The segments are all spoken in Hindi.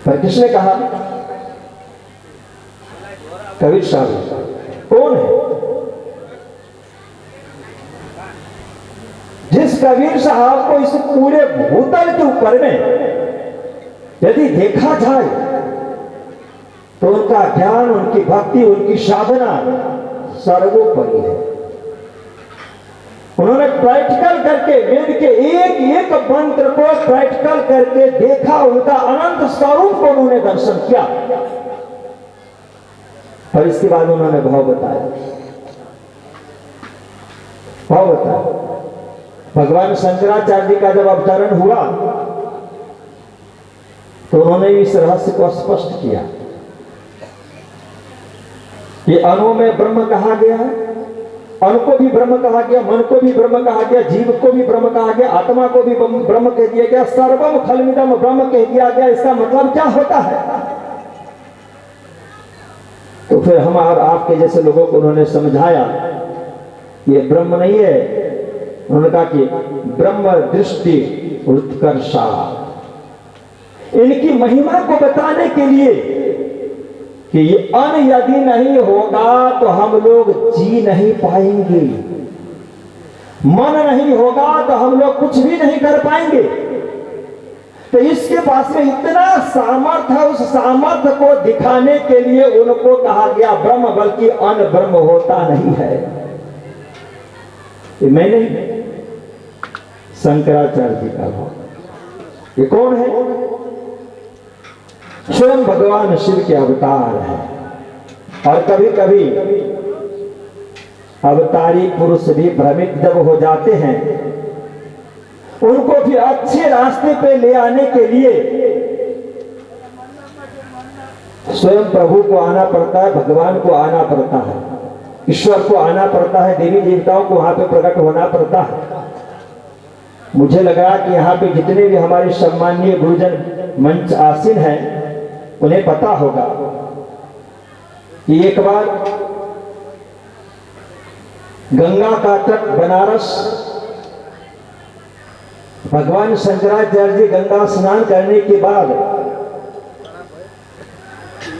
पर किसने कहा? कबीर साहब। कौन है? जिस कबीर साहब को इस पूरे भूतल के ऊपर में यदि देखा जाए तो उनका ज्ञान, उनकी भक्ति, उनकी साधना सर्वोपरि है। उन्होंने प्रैक्टिकल करके वेद के एक एक मंत्र को प्रैक्टिकल करके देखा, उनका अनंत स्वरूप को उन्होंने दर्शन किया, और इसके बाद उन्होंने भाव बताया। भाव बताया। भगवान शंकराचार्य जी का जब अवतरण हुआ तो उन्होंने इस रहस्य को स्पष्ट किया। ये अणु में ब्रह्म कहा गया है, अणु को भी ब्रह्म कहा गया, मन को भी ब्रह्म कहा गया, जीव को भी ब्रह्म कहा गया, आत्मा को भी ब्रह्म कह दिया गया, सर्वम खलमिदम ब्रह्म कह दिया गया। इसका मतलब क्या होता है? तो फिर हम और आपके जैसे लोगों को उन्होंने समझाया ये ब्रह्म नहीं है। उन्होंने कहा कि ब्रह्म दृष्टि उत्कर्षा, इनकी महिमा को बताने के लिए कि ये अन्न यदि नहीं होगा तो हम लोग जी नहीं पाएंगे, मन नहीं होगा तो हम लोग कुछ भी नहीं कर पाएंगे। तो इसके पास में इतना सामर्थ्य है, उस सामर्थ्य को दिखाने के लिए उनको कहा गया ब्रह्म, बल्कि अन्न ब्रह्म होता नहीं है। ये मैं नहीं, शंकराचार्य जी का भाव। ये कौन है? स्वयं भगवान शिव के अवतार है। और कभी कभी अवतारी पुरुष भी भ्रमित जब हो जाते हैं, उनको फिर अच्छे रास्ते पे ले आने के लिए स्वयं प्रभु को आना पड़ता है, भगवान को आना पड़ता है, ईश्वर को आना पड़ता है, देवी देवताओं को वहां पे प्रकट होना पड़ता है। मुझे लगा कि यहाँ पे जितने भी हमारे सम्माननीय गुरुजन मंच आसीन हैं उन्हें पता होगा कि एक बार गंगा का तट बनारस, भगवान शंकराचार्य जी गंगा स्नान करने के बाद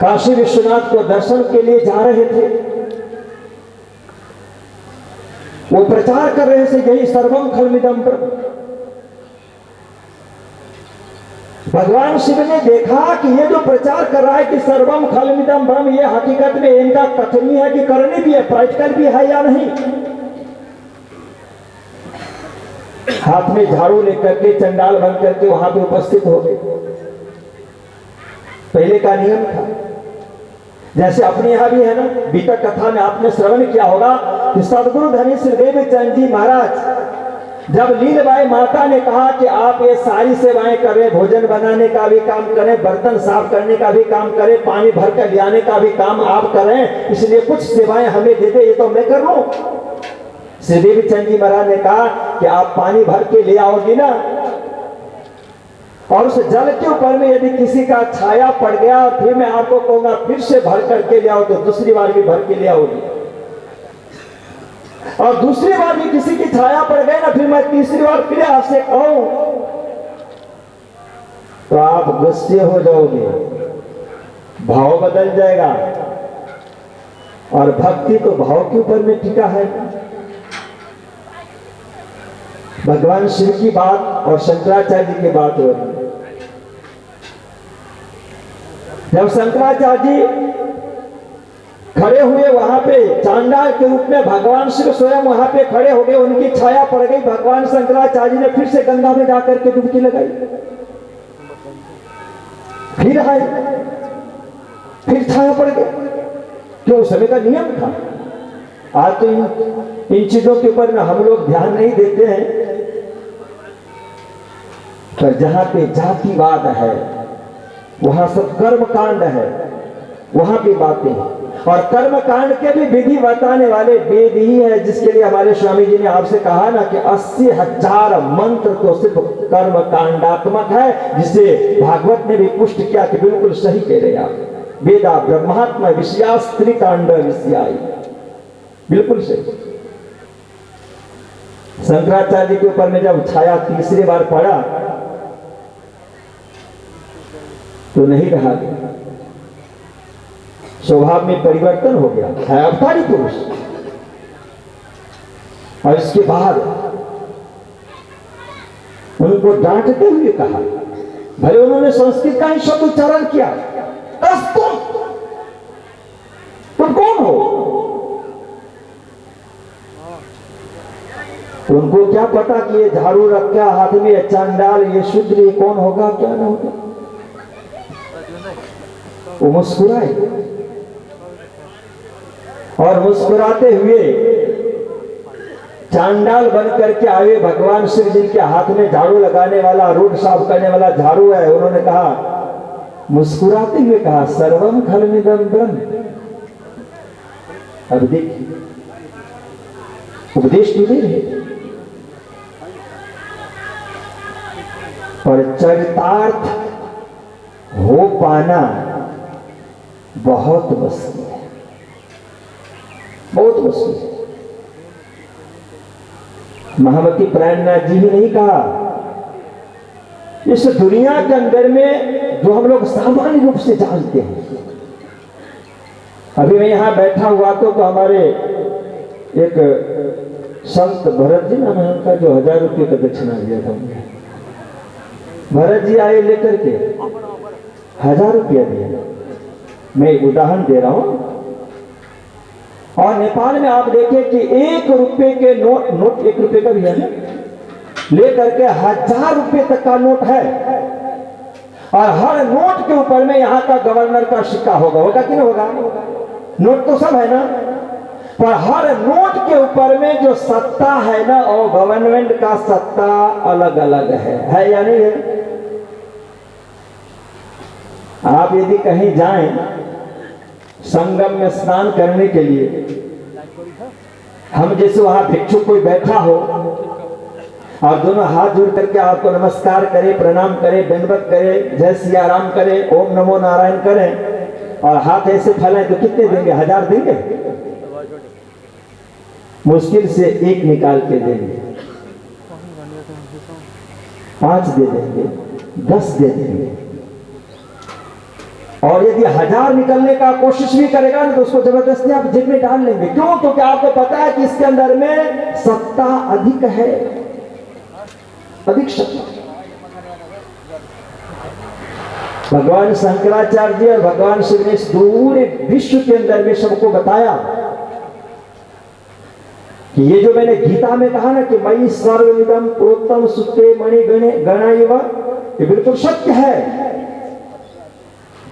काशी विश्वनाथ को दर्शन के लिए जा रहे थे। वो प्रचार कर रहे थे यही सर्वम खलमिदम ब्रह्म। भगवान शिव ने देखा कि ये जो प्रचार कर रहा है कि सर्वम खलमिदम ब्रह्म, ये हकीकत में इनका कथनी है कि करनी भी है, प्रैक्टिकल भी है या नहीं। हाथ में झाड़ू लेकर के चंडाल बन करके वहां पे उपस्थित हो गए। पहले का नियम था, जैसे अपने यहां भी है ना, बीतक कथा में आपने श्रवण किया होगा कि सदगुरु धनी श्री देवचंद जी महाराज जब लीलबाई माता ने कहा कि आप ये सारी सेवाएं करें, भोजन बनाने का भी काम करें, बर्तन साफ करने का भी काम करें, पानी भर कर ले आने का भी काम आप करें, इसलिए कुछ सेवाएं हमें दे दे, ये तो मैं कर लूं। श्री देवचंद जी महाराज ने कहा कि आप पानी भर के ले आओगी ना, और उस जल के ऊपर में यदि किसी का छाया पड़ गया और फिर मैं आपको कहूंगा फिर से भर करके ले आओ, तो दूसरी बार भी भर के ले आओगी, और दूसरी बार भी किसी की छाया पड़ गई ना, फिर मैं तीसरी बार फिर आपसे कहूं तो आप गुस्से हो जाओगे, भाव बदल जाएगा। और भक्ति तो भाव के ऊपर में टिका है। भगवान शिव की बात और शंकराचार्य जी की बात हो रही। जब शंकराचार्य जी खड़े हुए वहां पे चांडाल के रूप में, भगवान शिव स्वयं वहां पे खड़े हो गए, उनकी छाया पड़ गई। भगवान शंकराचार्य जी ने फिर से गंगा में जाकर के डुबकी लगाई, फिर आए, फिर छाया पड़ गई, जो उस समय का नियम था। आज तो इन चीजों के ऊपर में हम लोग ध्यान नहीं देते हैं, पर जहां पे जातिवाद है, वहां सब कर्म कांड है, वहां की बातें हैं। और कर्म कांड के भी विधि बताने वाले वेद ही है, जिसके लिए हमारे स्वामी जी ने आपसे कहा ना कि 80,000 मंत्र तो सिर्फ कर्म कांडात्मक है, जिसे भागवत ने भी पुष्ट किया कि बिल्कुल सही कह रहे आप। वेदा ब्रह्मात्मा विषया स्त्री कांड विषयाई, बिल्कुल सही। शंकराचार्य के ऊपर में जब छाया तीसरी बार पड़ा तो नहीं रहा गया, स्वभाव में परिवर्तन हो गया, है अवतारी पुरुष। और इसके बाद उनको डांटते हुए कहा, भले उन्होंने संस्कृत का ही शब्द उच्चारण किया, तुम कौन हो? उनको क्या पता कि ये झाड़ू रखा हाथ में, चांडाल, ये शूद्र, ये कौन होगा क्या ना होगा। वो मुस्कुराए और मुस्कुराते हुए चांडाल बन करके आए भगवान श्री जी के हाथ में झाड़ू लगाने वाला, रोड साफ करने वाला झाड़ू है। उन्होंने कहा, मुस्कुराते हुए कहा, सर्वम खलमिदं ब्रह्म। अब देखिए उपदेश तो दे रहे, पर चरितार्थ हो पाना बहुत मुश्किल है, बहुत मुश्किल है। महामती प्राणनाथ जी भी नहीं कहा, इस दुनिया के अंदर में जो हम लोग सामान्य रूप से जानते हैं। अभी मैं यहां बैठा हुआ तो हमारे एक संत भरत जी नाम है उनका, जो 1000 रुपये का दक्षिणा दिया था उन्हें, भरत जी आए लेकर के 1000 रुपया दिया। मैं उदाहरण दे रहा हूं। और नेपाल में आप देखें कि 1 रुपये के नोट 1 रुपये का भी है ना, लेकर के 1000 रुपये तक का नोट है। और हर नोट के ऊपर में यहाँ का गवर्नर का सिक्का होगा कि नहीं होगा? नोट तो सब है ना, पर हर नोट के ऊपर में जो सत्ता है ना, और गवर्नमेंट का सत्ता अलग अलग है या नहीं है? आप यदि कहीं जाएं संगम में स्नान करने के लिए, हम जैसे वहां भिक्षु कोई बैठा हो और दोनों हाथ जोड़ करके आपको नमस्कार करे, प्रणाम करे, दंडवत करे, जय सिया राम करे, ओम नमो नारायण करें, और हाथ ऐसे फैलाएं तो कितने देंगे? 1000 देंगे? मुश्किल से 1 निकाल के देंगे, 5 दे देंगे, 10 दे देंगे। और यदि 1000 निकलने का कोशिश भी करेगा ना, तो उसको जबरदस्ती आप जेब में डाल लेंगे। क्यों? क्योंकि आपको पता है कि इसके अंदर में सत्ता अधिक है, अधिक सत्ता। भगवान शंकराचार्य जी और भगवान शिव ने इस पूरे विश्व के अंदर में सबको बताया कि ये जो मैंने गीता में कहा ना कि मयि सर्वमिदं प्रोक्तम सुते मणि गणैव, ये बिल्कुल सत्य है।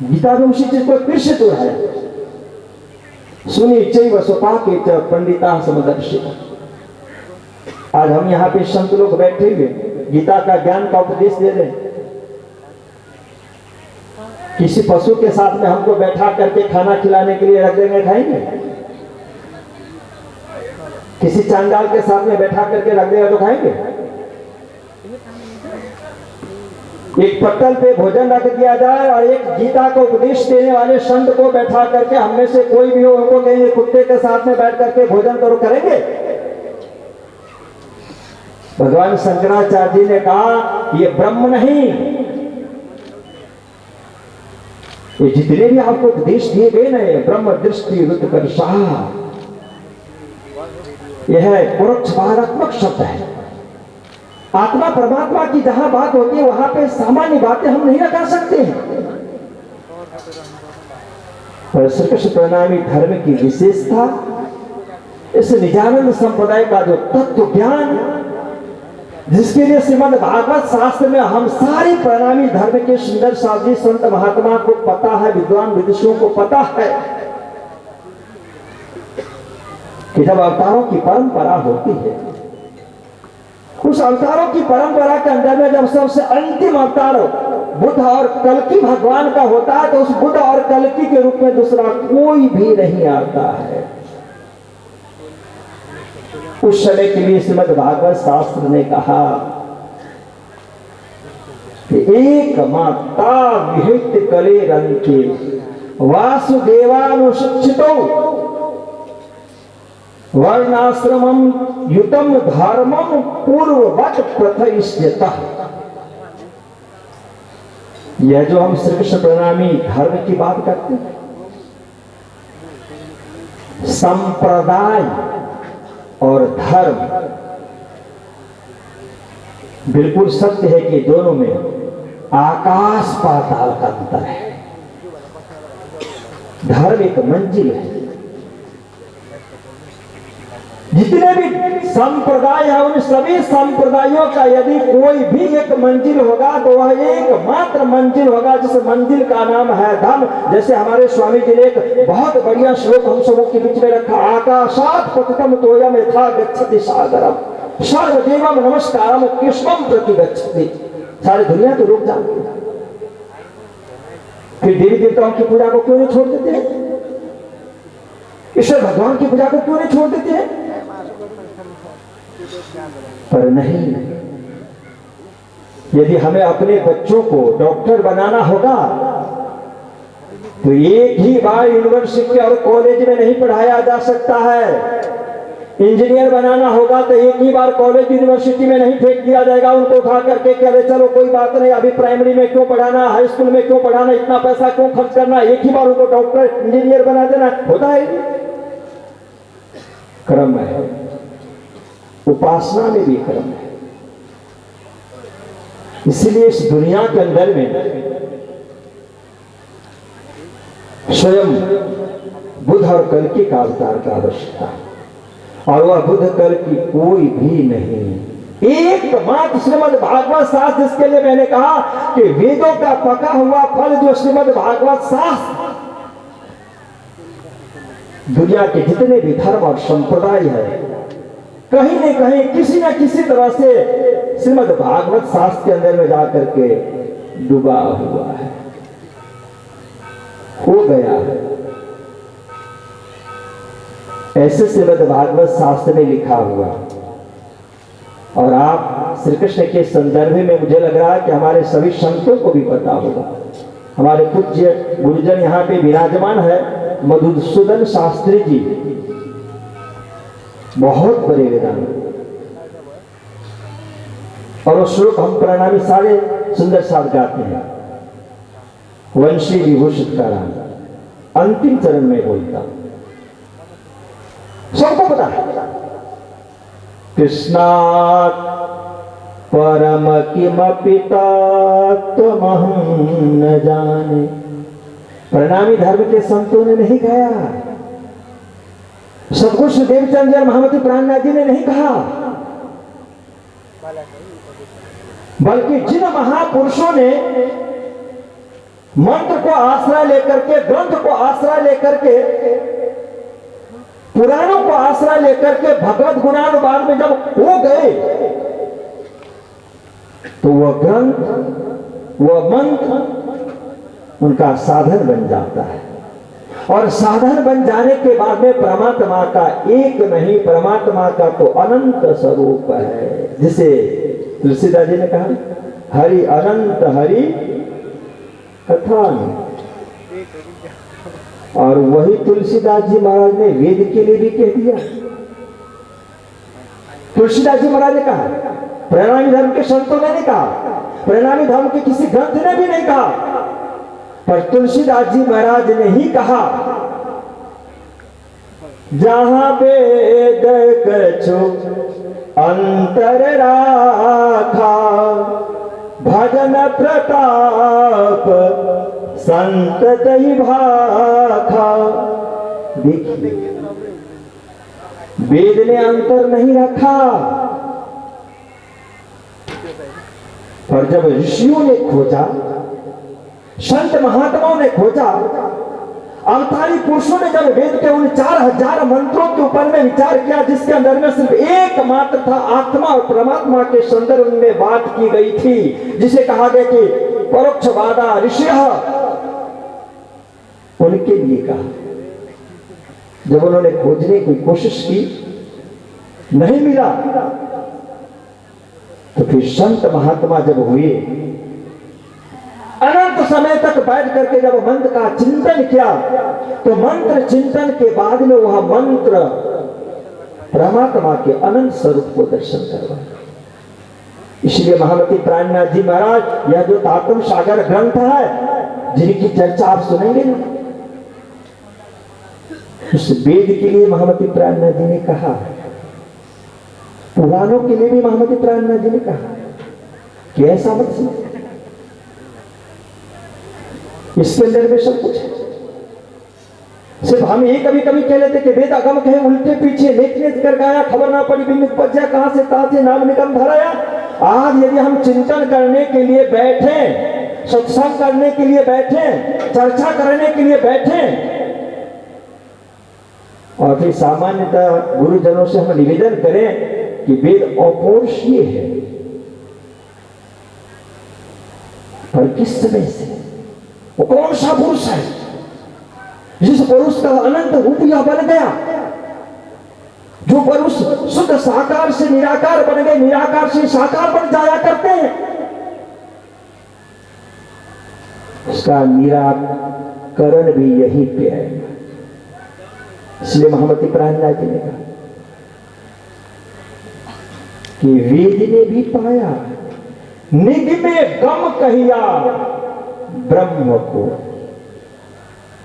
गीता में उसी चीज को फिर से दोहराया, सुनी चैव स्वपाके च पंडिता समदर्शी। आज हम यहाँ पे संत लोग बैठे हुए गीता का ज्ञान का उपदेश दे रहे हैं। किसी पशु के साथ में हमको बैठा करके खाना खिलाने के लिए रख देंगे, खाएंगे? किसी चांडाल के साथ में बैठा करके रख देगा तो खाएंगे? एक पत्तल पे भोजन रख दिया जाए और एक गीता का उपदेश देने वाले संत को बैठा करके, हम में से कोई भी हो, उनको कहेंगे कुत्ते के साथ में बैठ करके भोजन करो, करेंगे? भगवान शंकराचार्य जी ने कहा ये ब्रह्म नहीं, ये जितने भी आपको उपदेश दिए गए ना, ब्रह्म दृष्टि उत्कर्षा, यह परोक्षात्मक शब्द है। आत्मा परमात्मा की जहां बात होती है वहां पे सामान्य बातें हम नहीं कर सकते हैं। पर श्री कृष्ण प्रणामी धर्म की विशेषता, इस निजानंद संप्रदाय का जो तत्व ज्ञान, जिसके लिए श्रीमद् भागवत शास्त्र में हम सारी प्रणामी धर्म के सुंदर साधु संत महात्मा को पता है, विद्वान विदुषियों को पता है कि जब अवतारों की परंपरा होती है, उस अवतारों की परंपरा के अंदर में जब सबसे अंतिम अवतार बुद्ध और कल्कि भगवान का होता है, तो उस बुद्ध और कल्कि के रूप में दूसरा कोई भी नहीं आता है। उस समय के लिए श्रीमद् भागवत शास्त्र ने कहा कि एक माता विहित कले रंग के वासुदेवानुशिक्षितो वर्णाश्रमम युतम धर्मम पूर्ववत प्रथयिष्यतः। यह जो हम श्री कृष्ण प्रणामी धर्म की बात करते हैं, संप्रदाय और धर्म बिल्कुल सत्य है कि दोनों में आकाश पाताल का अंतर है। धर्म एक मंजिल है। जितने भी संप्रदाय है उन सभी संप्रदायों का यदि कोई भी एक मंजिल होगा तो वह एकमात्र मंजिल होगा जिस मंजिल का नाम है धर्म। जैसे हमारे स्वामी जी ने एक बहुत बढ़िया श्लोक हम सबों के बीच में रखा, आकाशात पतितम तोयम यथा गच्छति सागरम सर्वदेवम नमस्कारम कृष्णम प्रति गच्छति। सारी दुनिया तो रुक जाती है, फिर देवी देवताओं की पूजा को क्यों नहीं छोड़ देते? ईश्वर भगवान की पूजा को क्यों नहीं छोड़ देते? पर नहीं, यदि हमें अपने बच्चों को डॉक्टर बनाना होगा तो एक ही बार यूनिवर्सिटी और कॉलेज में नहीं पढ़ाया जा सकता है। इंजीनियर बनाना होगा तो एक ही बार कॉलेज यूनिवर्सिटी में नहीं फेंक दिया जाएगा, उनको उठा करके कह रहे चलो कोई बात नहीं, अभी प्राइमरी में क्यों पढ़ाना, हाई स्कूल में क्यों पढ़ाना, इतना पैसा क्यों खर्च करना, एक ही बार उनको डॉक्टर इंजीनियर बना देना। होता है क्रम है, उपासना में भी क्रम है। इसलिए इस दुनिया के अंदर में स्वयं बुद्ध और कल्कि का अवतार का आवश्यकता है, और वह बुद्ध कल्कि कोई भी नहीं, एकमात्र श्रीमद् भागवत शास्त्र, जिसके लिए मैंने कहा कि वेदों का पका हुआ फल जो श्रीमद् भागवत शास्त्र दुनिया के जितने भी धर्म और संप्रदाय है कहीं न कहीं किसी न किसी तरह से श्रीमद् भागवत शास्त्र के अंदर में जाकर के डूबा हुआ है, हो गया है। ऐसे श्रीमद् भागवत शास्त्र में लिखा हुआ, और आप श्री कृष्ण के संदर्भ में मुझे लग रहा है कि हमारे सभी संतों को भी पता होगा। हमारे पूज्य गुरुजन यहाँ पे विराजमान है, मधुसूदन शास्त्री जी, बहुत बड़े वेदांत, और वो श्लोक हम प्रणामी सारे सुंदर साथ गाते हैं। वंशी विभूषित का राम अंतिम चरण में बोलता, सबको पता है, कृष्णात् परम किमपि तत्त्वमहं न जाने। प्रणामी धर्म के संतों ने नहीं गाया, सदगुरु श्री देवचंद महामती प्राणनाथ जी ने नहीं कहा, बल्कि जिन महापुरुषों ने मंत्र को आश्रय लेकर के, ग्रंथ को आश्रय लेकर के, पुराणों को आश्रय लेकर के भगवत गुणानुवाद में जब हो गए तो वह ग्रंथ, वह मंत्र उनका साधन बन जाता है, और साधन बन जाने के बाद में परमात्मा का एक नहीं, परमात्मा का तो अनंत स्वरूप है। जिसे तुलसीदास जी ने कहा, हरि अनंत हरि कथा, और वही तुलसीदास जी महाराज ने वेद के लिए भी कह दिया। तुलसीदास जी महाराज ने कहा, प्रणामी धर्म के संतों ने नहीं कहा, प्रणामी धर्म के किसी ग्रंथ ने भी नहीं कहा, पर तुलसीदास जी महाराज ने ही कहा, जहां वेद कछु अंतर राखा, भजन प्रताप संत ही भाखा। देखिए, वेद ने अंतर नहीं रखा, पर जब ऋषियों ने खोजा, संत महात्माओं ने खोजा, अवतारी पुरुषों ने जब वेद के उन 4000 मंत्रों के ऊपर में विचार किया, जिसके अंदर में सिर्फ एकमात्र था आत्मा और परमात्मा के संदर्भ में बात की गई थी, जिसे कहा गया कि परोक्षवादा ऋषियः, उनके लिए कहा। जब उन्होंने खोजने की कोशिश की, नहीं मिला, तो फिर संत महात्मा जब हुए, अनंत समय तक बैठ करके जब मंत्र का चिंतन किया, तो मंत्र चिंतन के बाद में वह मंत्र परमात्मा के अनंत स्वरूप को दर्शन करवाया। इसलिए महामती प्राणनाथ जी महाराज यह जो तातम सागर ग्रंथ है जिनकी चर्चा आप सुनेंगे ना, उस वेद के लिए महामती प्राणनाथ जी ने कहा, पुराणों के लिए भी महामती प्राणनाथ जी ने कहा कि ऐसा मत समझ, इसके अंदर में सब कुछ है। सिर्फ हम ये कभी कभी कह लेते कि वेद अगम कहे उल्टे पीछे लेख लेख कर गाया, खबर ना पड़ी बिन उपजा कहां से ताते नाम निकम धराया। आज यदि हम चिंतन करने के लिए बैठे, सत्संग करने के लिए बैठे, चर्चा करने के लिए बैठे, और फिर सामान्यतः गुरुजनों से हम निवेदन करें कि वेद अपौरुषीय है, पर किस समय से, वो कौन सा पुरुष है जिस पुरुष का अनंत रूप यह बन गया, जो पुरुष शुद्ध साकार से निराकार बन गए, निराकार से साकार बन जाया करते हैं, उसका निराकरण भी यही पे है। इसलिए महामती प्राणनाथ जी ने कहा कि वेद ने भी पाया निगमे गम कहिया ब्रह्म को।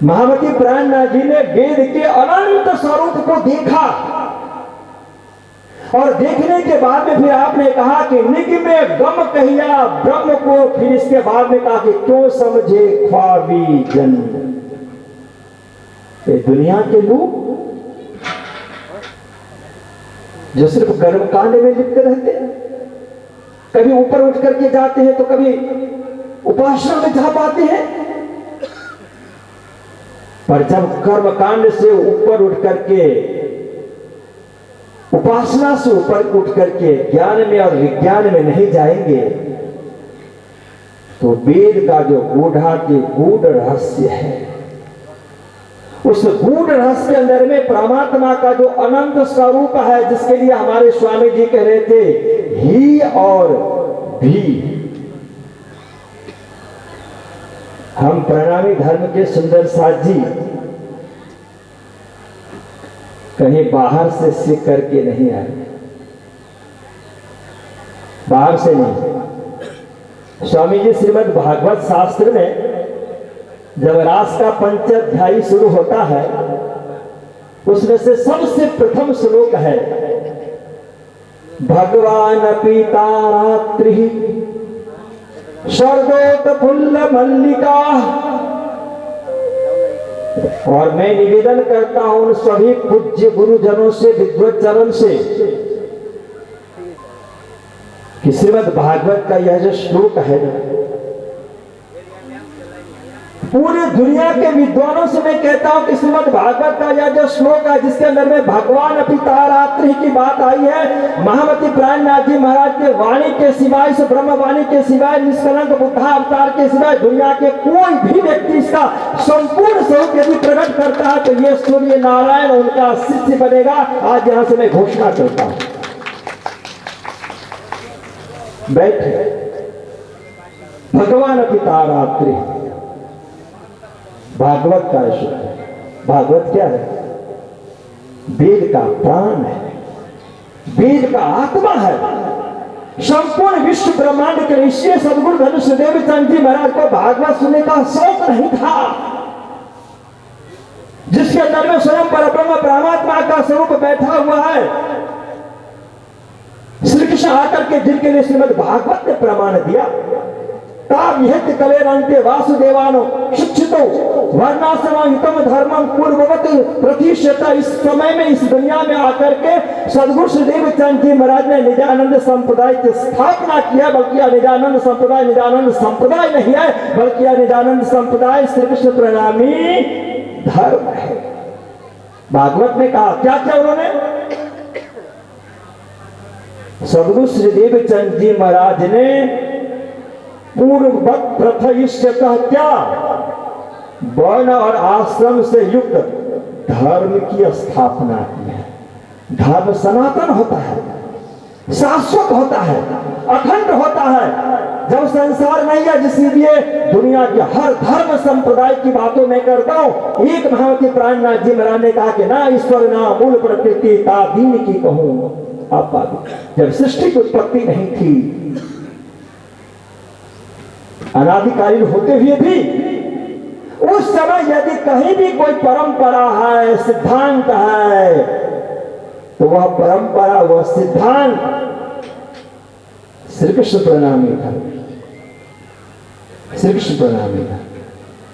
महामती प्राणनाथ जी ने वेद के अनंत स्वरूप को देखा, और देखने के बाद में फिर आपने कहा कि निगमे गम कहिया ब्रह्म को, फिर इसके बाद में कहा कि क्यों समझे ख्वाबी जन। ये दुनिया के लोग जो सिर्फ कर्मकांड में लिप्त रहते हैं, कभी ऊपर उठ करके जाते हैं तो कभी उपासना में जा पाते हैं, पर जब कर्मकांड से ऊपर उठ करके, उपासना से ऊपर उठ करके ज्ञान में और विज्ञान में नहीं जाएंगे, तो वेद का जो गूढ़ रहस्य है, उस गूढ़ रहस्य के अंदर में परमात्मा का जो अनंत स्वरूप है, जिसके लिए हमारे स्वामी जी कह रहे थे ही और भी। हम प्रणामी धर्म के सुंदर साथ जी कहीं बाहर से सीख करके नहीं आए, बाहर से नहीं। स्वामी जी श्रीमद् भागवत शास्त्र में जब रास का पंचाध्यायी शुरू होता है, उसमें से सबसे प्रथम श्लोक है भगवान पिता रात्रि स्वर्गोत्फुल्ल मल्लिका। और मैं निवेदन करता हूं उन सभी पूज्य गुरुजनों से, विद्वज्जनों से, कि श्रीमद् भागवत का यह जो श्लोक है ना, पूरी दुनिया के विद्वानों से मैं कहता हूं कि श्रीमद् भागवत का यह जो श्लोक है, जिसके अंदर में भगवान पिता रात्रि की बात आई है, महामती प्राणनाथ जी महाराज के वाणी के सिवाय, इस ब्रह्म वाणी के सिवाय, निष्कलंक बुद्धा अवतार के सिवाय दुनिया के कोई भी व्यक्ति इसका संपूर्ण स्वरूप यदि प्रकट करता है तो यह सूर्य नारायण उनका शिष्य बनेगा। आज यहां से मैं घोषणा करता हूं। बैठे भगवान पिता रात्रि, भागवत का शुद्ध। भागवत क्या है? वेद का प्राण है, वेद का आत्मा है, संपूर्ण विश्व ब्रह्मांड के ऋषि सदगुरु धनुष देव चंद जी महाराज को भागवत सुनने का शौक नहीं था, जिसके अंदर में स्वयं परब्रह्म परमात्मा का स्वरूप बैठा हुआ है। श्री कृष्ण आकर के जिनके लिए श्रीमद् भागवत ने प्रमाण दिया, काव्यहित कलेरंते वासुदेवानो शिक्षितो वर्णाश्रमहितम धर्मं पूर्ववत प्रतिष्ठिता। इस समय में, इस दुनिया में आकर के सदगुरु श्रीदेव चंद जी महाराज ने निजानंद संप्रदाय की स्थापना किया। बल्कि निजानंद संप्रदाय निजानंद संप्रदाय नहीं है, बल्कि निजानंद संप्रदाय श्री कृष्ण प्रणामी धर्म है। भागवत ने कहा क्या क्या उन्होंने? सदगुरु श्रीदेव चंद जी महाराज ने पूर्ववत प्रथयिष्यतः क्या, वर्ण और आश्रम से युक्त धर्म की स्थापना की है। धर्म सनातन होता है, शाश्वत होता है, अखंड होता है। जब संसार नहीं है, जिसलिए दुनिया के हर धर्म संप्रदाय की बातों में करता हूं। एक महामती प्राणनाथ जी महाराज ने कहा कि ना ईश्वर ना मूल प्रकृति ता दीन की कहूं। आप जब सृष्टि की उत्पत्ति नहीं थी, अनाधिकालीन होते हुए भी उस समय यदि कहीं भी कोई परंपरा है, सिद्धांत है, तो वह परंपरा, वह सिद्धांत श्री कृष्ण प्रणामी धर्म, श्री कृष्ण प्रणामी धर्म।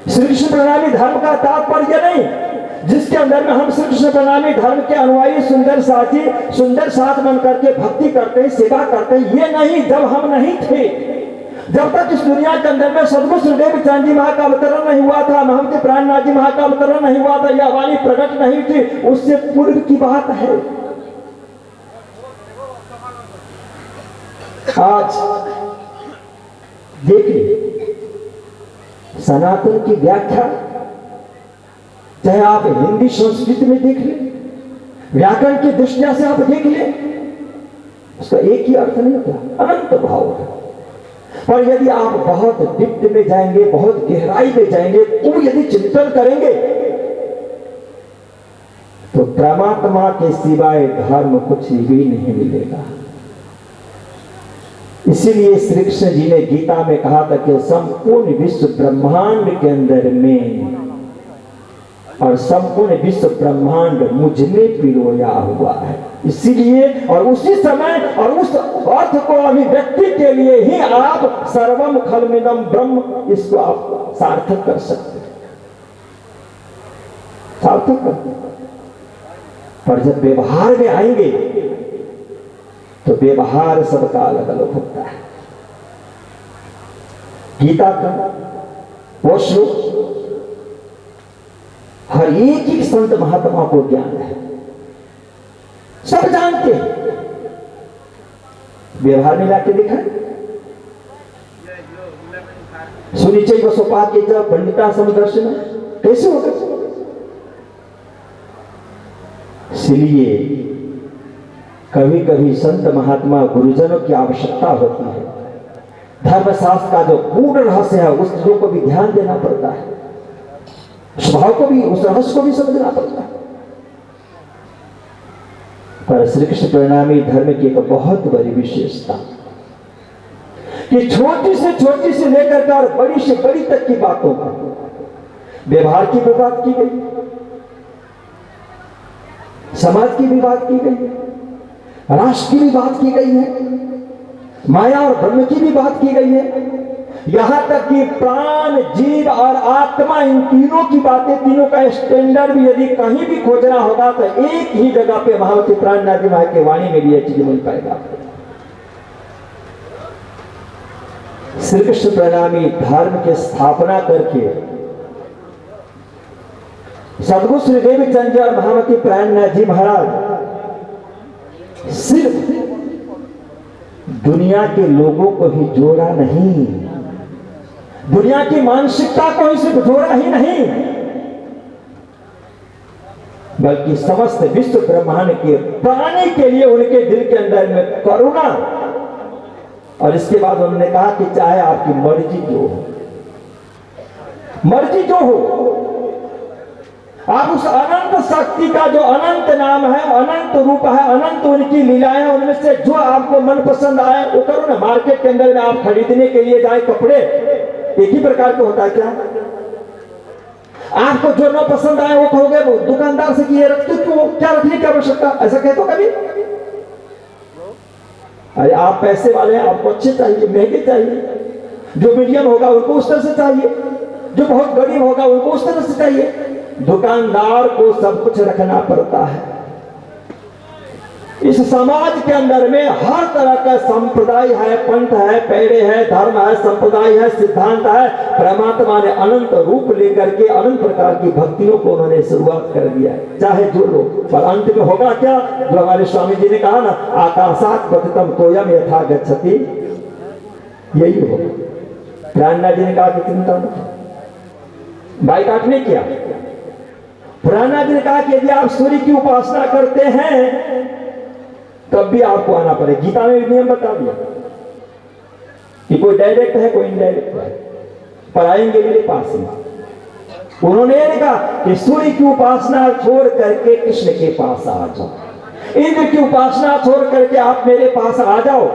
श्री कृष्ण प्रणामी धर्म का तात्पर्य नहीं जिसके अंदर में हम श्री कृष्ण प्रणामी धर्म के अनुयायी सुंदर साथी, सुंदर साथ बन करके भक्ति करते हैं, सेवा करते हैं, ये नहीं। जब हम नहीं थे, जब तक इस दुनिया के अंदर में सदगुरु श्रीदेव चांद जी महा का अवतरण नहीं हुआ था, महंत प्राणनाथ जी महा का अवतरण नहीं हुआ था, यह वाणी प्रकट नहीं थी, उससे पूर्व की बात है। आज देखिए सनातन की व्याख्या, चाहे आप हिंदी संस्कृति में देख लें, व्याकरण की दृष्टिया से आप देख लें, उसका एक ही अर्थ नहीं होता, अनंत भाव है। और यदि आप बहुत डिप्थ में जाएंगे, बहुत गहराई में जाएंगे, वो यदि चिंतन करेंगे, तो परमात्मा के सिवाय धर्म कुछ भी नहीं मिलेगा। इसीलिए श्री कृष्ण जी ने गीता में कहा था कि संपूर्ण विश्व ब्रह्मांड के अंदर में, और संपूर्ण विश्व ब्रह्मांड मुझ में पिरोया हुआ है। इसीलिए और उसी समय और उस अर्थ को अभिव्यक्ति के लिए ही आप सर्वम खलमिदम ब्रह्म, इसको आप सार्थक कर सकते हैं, सार्थक कर। पर जब व्यवहार में आएंगे तो व्यवहार सबका अलग अलग होता है। गीता का वो श्लोक हर एक ही संत महात्मा को ज्ञान है, सब जानते हैं, व्यवहार में लाके दिखा। सुनिचय को सोपा के जब पंडिता समदर्शन कैसे होगा। इसलिए कभी कभी संत महात्मा गुरुजनों की आवश्यकता होती है। धर्मशास्त्र का जो पूर्ण रहस्य है उस चीजों को भी ध्यान देना पड़ता है, स्वभाव को भी, उस रहस्य को भी समझना पड़ता है। पर श्री कृष्ण प्रणामी धर्म की एक बहुत बड़ी विशेषता कि छोटी से लेकर और बड़ी से बड़ी तक की बातों का, व्यवहार की भी बात की गई, समाज की भी बात की गई, राष्ट्र की भी बात की गई है, माया और ब्रह्म की भी बात की गई है, यहां तक कि प्राण, जीव और आत्मा, इन तीनों की बातें, तीनों का स्टैंडर्ड भी यदि कहीं भी खोजना होगा तो एक ही जगह पे महावती प्राणनाथ जी महाराज की वाणी में भी यह चीज मिल पाएगा। श्री कृष्ण प्रणामी धर्म की स्थापना करके सदगुरु श्री देवीचंद जी और महावती प्राणनाथ जी महाराज सिर्फ दुनिया के लोगों को ही जोड़ा नहीं, दुनिया की मानसिकता को ही सिर्फ जोड़ा ही नहीं, बल्कि समस्त विश्व ब्रह्मांड के प्राणी के लिए उनके दिल के अंदर में करुणा। और इसके बाद उन्होंने कहा कि चाहे आपकी मर्जी जो हो, मर्जी जो हो, आप उस अनंत शक्ति का जो अनंत नाम है, अनंत रूप है, अनंत उनकी लीलाएं, उनमें से जो आपको मन पसंद आए वो करो ना। मार्केट के अंदर में आप खरीदने के लिए जाए कपड़े, एक ही प्रकार के होता है क्या? आपको जो न पसंद आए वो कहोगे वो दुकानदार से कि ये रखते क्यों, क्या रखने की आवश्यकता, ऐसा कहते हो कभी? अरे आप पैसे वाले हैं, आपको अच्छे चाहिए, महंगे चाहिए, जो मीडियम होगा उनको उस तरह से चाहिए, जो बहुत गरीब होगा उनको उस तरह से चाहिए। दुकानदार को सब कुछ रखना पड़ता है। इस समाज के अंदर में हर तरह का संप्रदाय है, पंथ है, पैड़े है, धर्म है, संप्रदाय है, सिद्धांत है। परमात्मा ने अनंत रूप लेकर के अनंत प्रकार की भक्तियों को उन्होंने शुरुआत कर दिया है, चाहे जो लोग। पर अंत में होगा क्या, जो हमारे स्वामी जी ने कहा ना, आकाशात पतितम तोयम यथा गच्छति, यही होगा। प्राणनाथ जी ने कहा कि चिंता बाइकाट नहीं किया। प्राणनाथ जी ने कहा कि यदि आप सूर्य की उपासना करते हैं तब भी आपको आना पड़ेगा। गीता में नियम बता दिया कि कोई डायरेक्ट है, कोई इनडायरेक्ट है, पर आएंगे मेरे पास ही। उन्होंने यह कहा कि सूर्य की उपासना छोड़ करके कृष्ण के पास आ जाओ, इंद्र की उपासना छोड़ करके आप मेरे पास आ जाओ,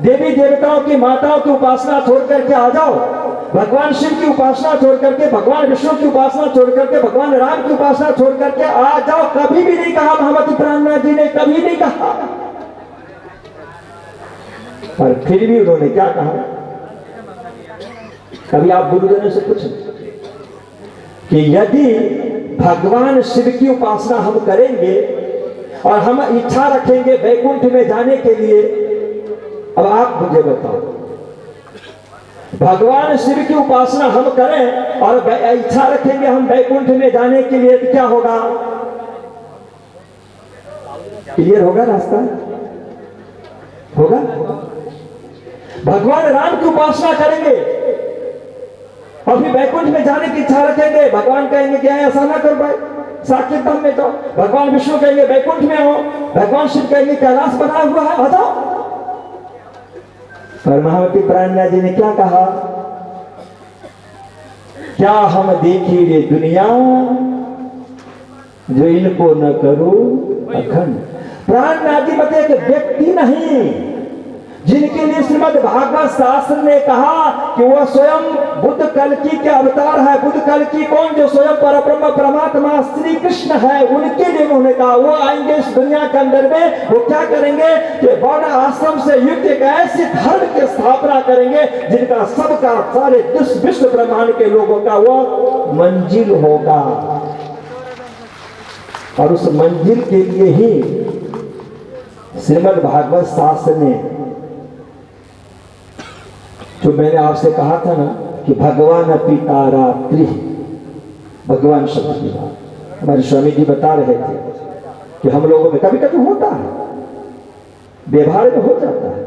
देवी देवताओं की माताओं की उपासना छोड़ करके आ जाओ, भगवान शिव की उपासना छोड़ करके, भगवान विष्णु की उपासना छोड़ करके, भगवान राम की उपासना छोड़ करके आ जाओ, कभी भी नहीं कहा महामती प्राणनाथ जी ने, कभी नहीं कहा। पर फिर भी उन्होंने क्या कहा? कभी आप गुरुजनों से पूछें कि यदि भगवान शिव की उपासना हम करेंगे और हम इच्छा रखेंगे वैकुंठ में जाने के लिए, अब आप मुझे बताओ, भगवान शिव की उपासना हम करें और इच्छा रखेंगे हम वैकुंठ में जाने के लिए, तो क्या होगा? क्लियर होगा रास्ता? होगा? भगवान राम की उपासना करेंगे और फिर वैकुंठ में जाने की इच्छा रखेंगे, भगवान कहेंगे कि ऐसा ना कर भाई, साकेत धाम में जाओ। भगवान विष्णु कहेंगे वैकुंठ में आओ, भगवान शिव कहेंगे कैलाश बना हुआ है, आ जाओ। पर महामती प्राणनाथ जी ने क्या कहा? क्या हम देखी रे दुनिया, जो इनको न करो अखंड। प्राणनाथ जी बता एक व्यक्ति नहीं जिनके लिए श्रीमद् भागवत शास्त्र ने कहा कि वह स्वयं बुद्ध कल्कि के अवतार है। बुद्ध कल्कि कौन? जो स्वयं परब्रह्म परमात्मा श्री कृष्ण है, उनके लिए उन्होंने कहा वो आएंगे इस दुनिया के अंदर में। वो क्या करेंगे कि वर्ण आश्रम से युक्त एक ऐसे धर्म की स्थापना करेंगे जिनका सबका सारे विश्व ब्रह्मांड के लोगों का वो मंजिल होगा। और उस मंजिल के लिए ही श्रीमद् भागवत शास्त्र ने, जो मैंने आपसे कहा था ना कि भगवान पितारा त्रिह, भगवान शब्द की बात हमारे स्वामी जी बता रहे थे कि हम लोगों में कभी कभी होता है, व्यवहार में हो जाता है,